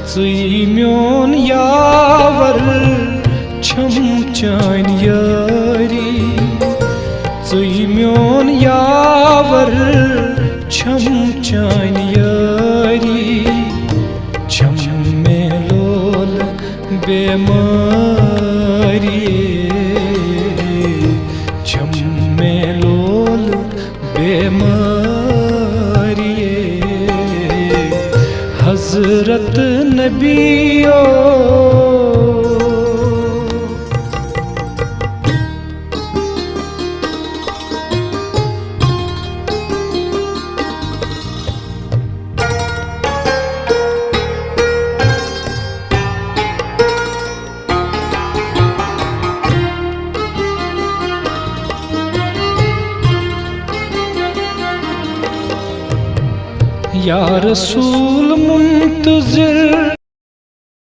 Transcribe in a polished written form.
Țui mion yavar cham chan yari Țui mion yavar cham chan yari Cham melol bemari Cham melol bemari Hazrat Nabiyo Ya Rasul muntazir